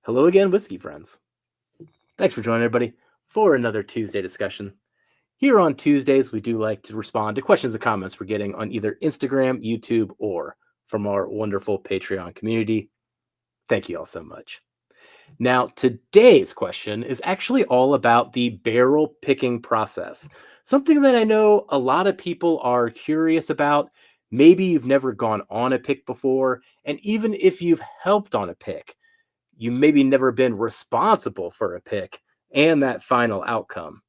Hello again, whiskey friends. Thanks for joining everybody for another Tuesday discussion. Here on Tuesdays, we do like to respond to questions and comments we're getting on either Instagram, YouTube, or from our wonderful Patreon community. Thank you all so much. Now, today's question is actually all about the barrel picking process, something that I know a lot of people are curious about. Maybe you've never gone on a pick before, and even if you've helped on a pick, you maybe never been responsible for a pick and that final outcome.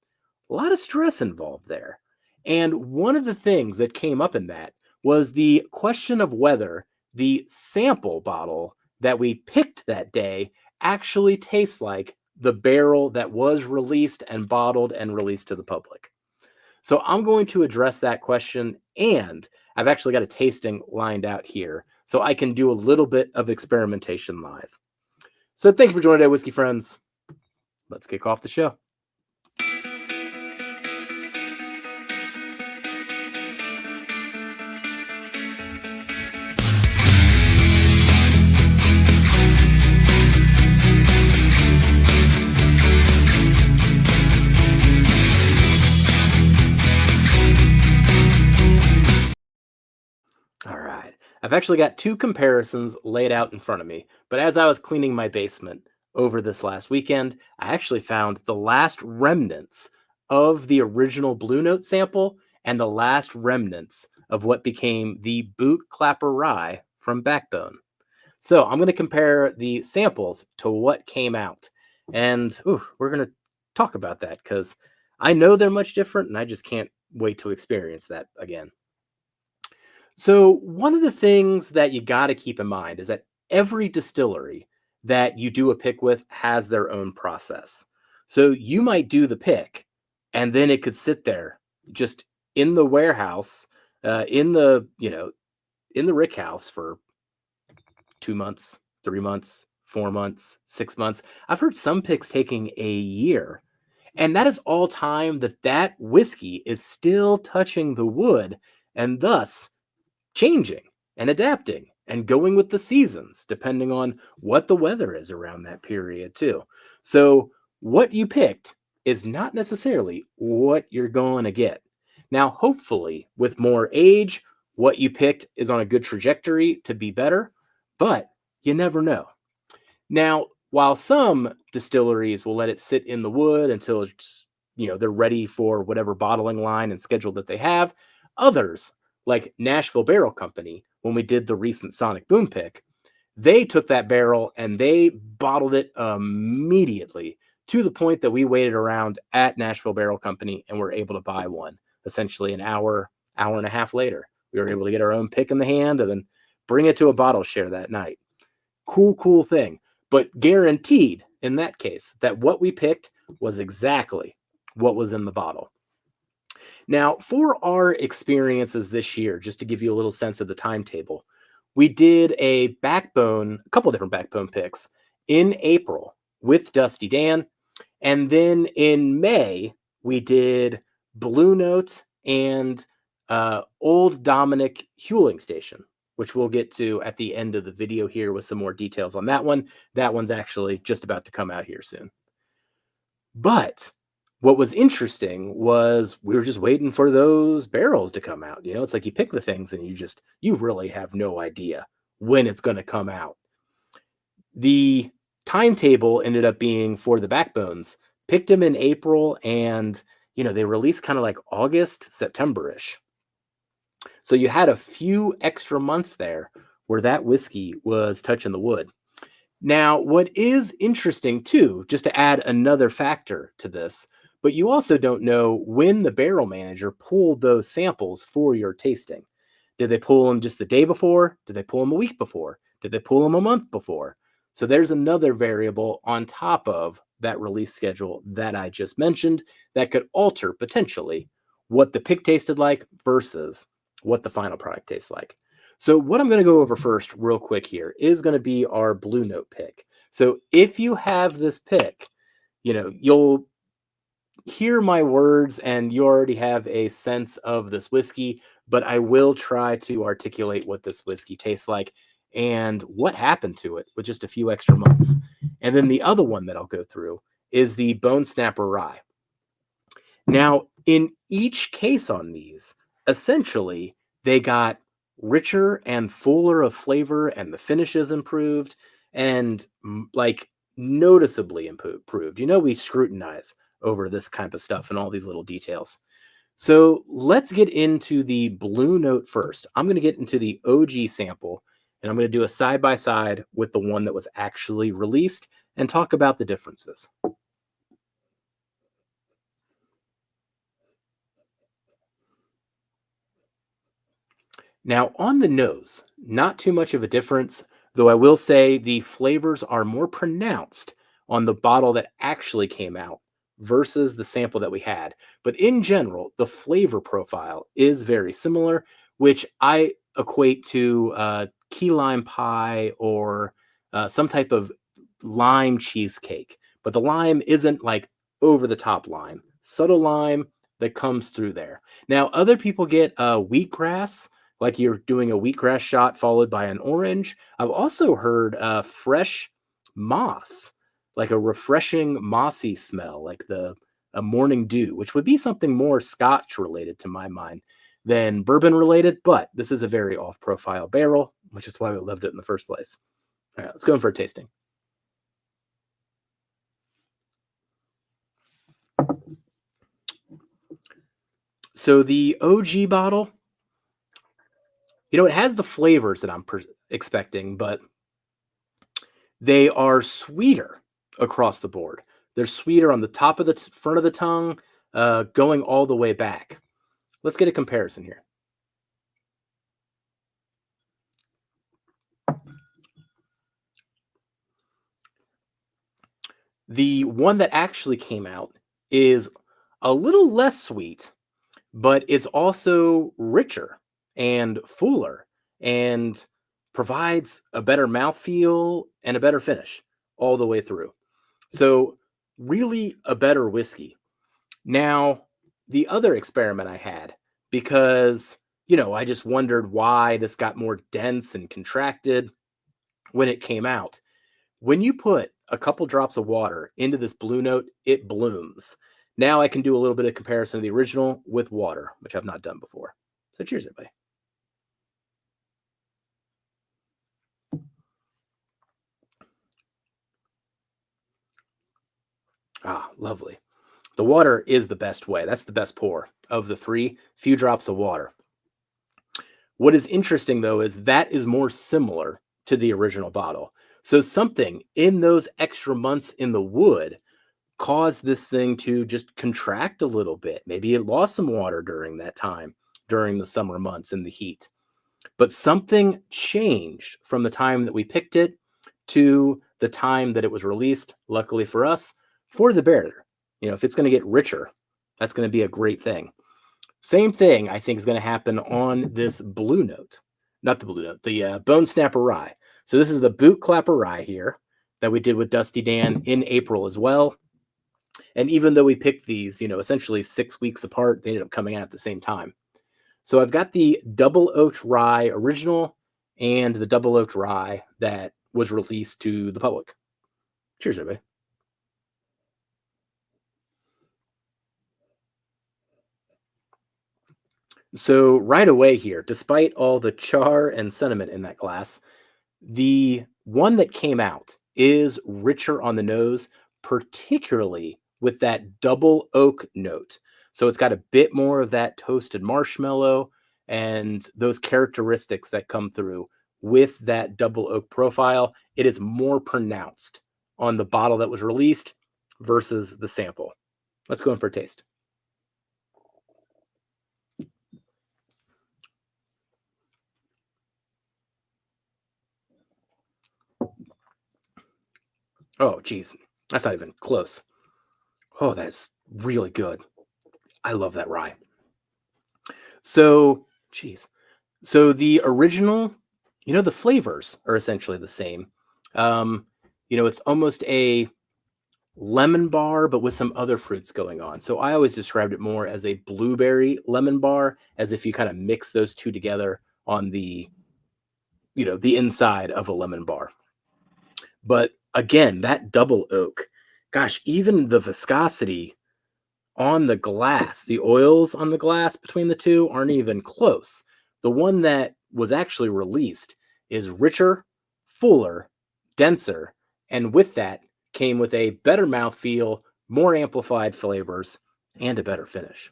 A lot of stress involved there. And one of the things that came up in that was the question of whether the sample bottle that we picked that day actually tastes like the barrel that was released and bottled and released to the public. So I'm going to address that question, and I've actually got a tasting lined out here so I can do a little bit of experimentation live. So thank you for joining today, whiskey friends. Let's kick off the show. All right. I've actually got two comparisons laid out in front of me, but as I was cleaning my basement over this last weekend, I actually found the last remnants of the original Blue Note sample and the last remnants of what became the Boot Clapper Rye from Backbone. So I'm going to compare the samples to what came out. And we're going to talk about that because I know they're much different and I just can't wait to experience that again. So, one of the things that you got to keep in mind is that every distillery that you do a pick with has their own process. So, you might do the pick and then it could sit there just in the warehouse, in the rick house for 2 months, 3 months, 4 months, 6 months. I've heard some picks taking a year. And that is all time that whiskey is still touching the wood and thus changing and adapting and going with the seasons depending on what the weather is around that period too. So what you picked is not necessarily what you're going to get. Now, hopefully, with more age, what you picked is on a good trajectory to be better, but you never know. Now, while some distilleries will let it sit in the wood until they're ready for whatever bottling line and schedule that they have, others like Nashville Barrel Company, when we did the recent Sonic Boom pick, they took that barrel and they bottled it immediately to the point that we waited around at Nashville Barrel Company and were able to buy one essentially an hour and a half later. We were able to get our own pick in the hand and then bring it to a bottle share that night. Cool thing. But guaranteed in that case that what we picked was exactly what was in the bottle. Now, for our experiences this year, just to give you a little sense of the timetable, we did a couple different Backbone picks in April with Dusty Dan. And then in May, we did Blue Note and Old Dominic Huling Station, which we'll get to at the end of the video here with some more details on that one. That one's actually just about to come out here soon. But what was interesting was we were just waiting for those barrels to come out. It's like you pick the things and you really have no idea when it's going to come out. The timetable ended up being for the Backbones, picked them in April, and they released kind of like August, September-ish. So you had a few extra months there where that whiskey was touching the wood. Now, what is interesting too, just to add another factor to this, but you also don't know when the barrel manager pulled those samples for your tasting. Did they pull them just the day before? Did they pull them a week before? Did they pull them a month before? So there's another variable on top of that release schedule that I just mentioned that could alter potentially what the pick tasted like versus what the final product tastes like. So what I'm going to go over first real quick here is going to be our Blue Note pick. So if you have this pick, you'll hear my words and you already have a sense of this whiskey, but I will try to articulate what this whiskey tastes like and what happened to it with just a few extra months. And then the other one that I'll go through is the Bone Snapper Rye. Now, in each case on these, essentially, they got richer and fuller of flavor, and the finish is improved and like noticeably improved. We scrutinize over this kind of stuff and all these little details. So let's get into the Blue Note first. I'm going to get into the OG sample, and I'm going to do a side by side with the one that was actually released and talk about the differences. Now, on the nose, not too much of a difference, though I will say the flavors are more pronounced on the bottle that actually came out versus the sample that we had. But in general, the flavor profile is very similar, which I equate to key lime pie or some type of lime cheesecake. But the lime isn't like over the top lime, subtle lime that comes through there. Now, other people get wheatgrass, like you're doing a wheatgrass shot followed by an orange. I've also heard fresh moss, like a refreshing mossy smell, like the a morning dew, which would be something more Scotch related to my mind than bourbon related. But this is a very off-profile barrel, which is why we loved it in the first place. All right, let's go in for a tasting. So the OG bottle, it has the flavors that I'm expecting, but they are sweeter across the board. They're sweeter on the top of the front of the tongue, going all the way back. Let's get a comparison here. The one that actually came out is a little less sweet, but it's also richer and fuller and provides a better mouthfeel and a better finish all the way through. So, really a better whiskey. Now, the other experiment I had, because, I just wondered why this got more dense and contracted when it came out. When you put a couple drops of water into this Blue Note, it blooms. Now I can do a little bit of comparison of the original with water, which I've not done before. So cheers, everybody. Ah, lovely. The water is the best way. That's the best pour of the three. Few drops of water. What is interesting, though, is that is more similar to the original bottle. So something in those extra months in the wood caused this thing to just contract a little bit. Maybe it lost some water during that time, during the summer months in the heat. But something changed from the time that we picked it to the time that it was released, luckily for us, for the better. If it's going to get richer, that's going to be a great thing. Same thing, I think, is going to happen on this Blue Note. Not the Blue Note, the Bone Snapper Rye. So this is the Boot Clapper Rye here that we did with Dusty Dan in April as well. And even though we picked these, essentially 6 weeks apart, they ended up coming out at the same time. So I've got the Double Oaked Rye original and the Double Oaked Rye that was released to the public. Cheers, everybody. So right away here, despite all the char and sentiment in that glass, the one that came out is richer on the nose, particularly with that double oak note. So it's got a bit more of that toasted marshmallow and those characteristics that come through with that double oak profile. It is more pronounced on the bottle that was released versus the sample. Let's go in for a taste. Oh, geez. That's not even close. Oh, that's really good. I love that rye. So, geez. So the original, the flavors are essentially the same. It's almost a lemon bar, but with some other fruits going on. So I always described it more as a blueberry lemon bar, as if you kind of mix those two together on the inside of a lemon bar. But again, that double oak, gosh, even the viscosity on the glass, the oils on the glass between the two aren't even close. The one that was actually released is richer, fuller, denser, and with that came with a better mouthfeel, more amplified flavors, and a better finish.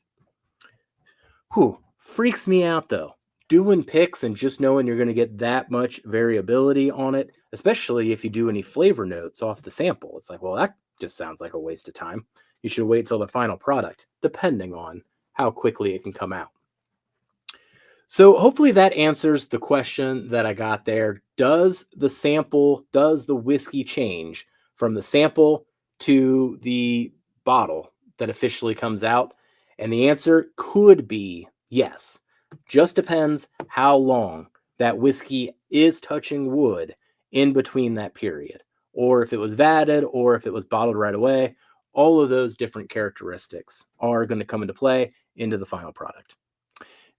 Whew, freaks me out though. Doing picks and just knowing you're going to get that much variability on it, especially if you do any flavor notes off the sample. It's like, well, that just sounds like a waste of time. You should wait till the final product, depending on how quickly it can come out. So hopefully that answers the question that I got there. Does the whiskey change from the sample to the bottle that officially comes out? And the answer could be yes. Just depends how long that whiskey is touching wood in between that period, or if it was vatted, or if it was bottled right away. All of those different characteristics are going to come into play into the final product.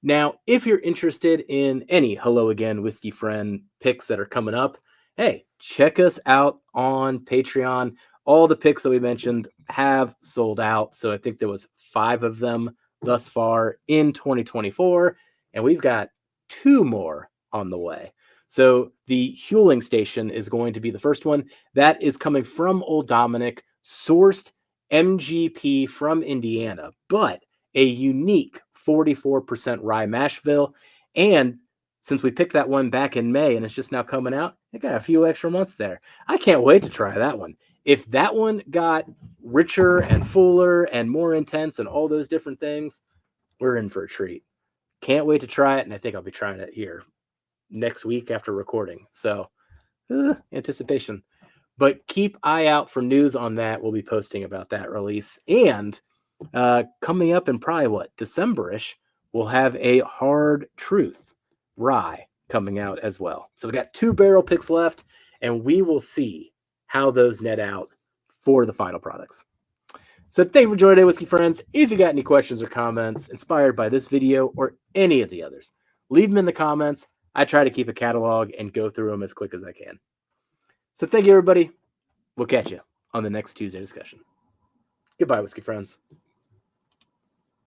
Now, if you're interested in any Hello Again Whiskey Friend picks that are coming up, hey, check us out on Patreon. All the picks that we mentioned have sold out. So I think there was 5 of them thus far in 2024, and we've got 2 more on the way. So the Huling Station is going to be the first one. That is coming from Old Dominic, sourced MGP from Indiana, but a unique 44% rye mash bill. And since we picked that one back in May and it's just now coming out, it got a few extra months there. I can't wait to try that one. If that one got richer and fuller and more intense and all those different things, we're in for a treat. Can't wait to try it. And I think I'll be trying it here next week after recording. So anticipation. But keep eye out for news on that. We'll be posting about that release. And coming up in probably December-ish, we'll have a Hard Truth rye coming out as well. So we got 2 barrel picks left, and we will see how those net out for the final products. So thank you for joining today, Whiskey Friends. If you got any questions or comments inspired by this video or any of the others, leave them in the comments. I try to keep a catalog and go through them as quick as I can. So thank you, everybody. We'll catch you on the next Tuesday discussion. Goodbye, Whiskey Friends.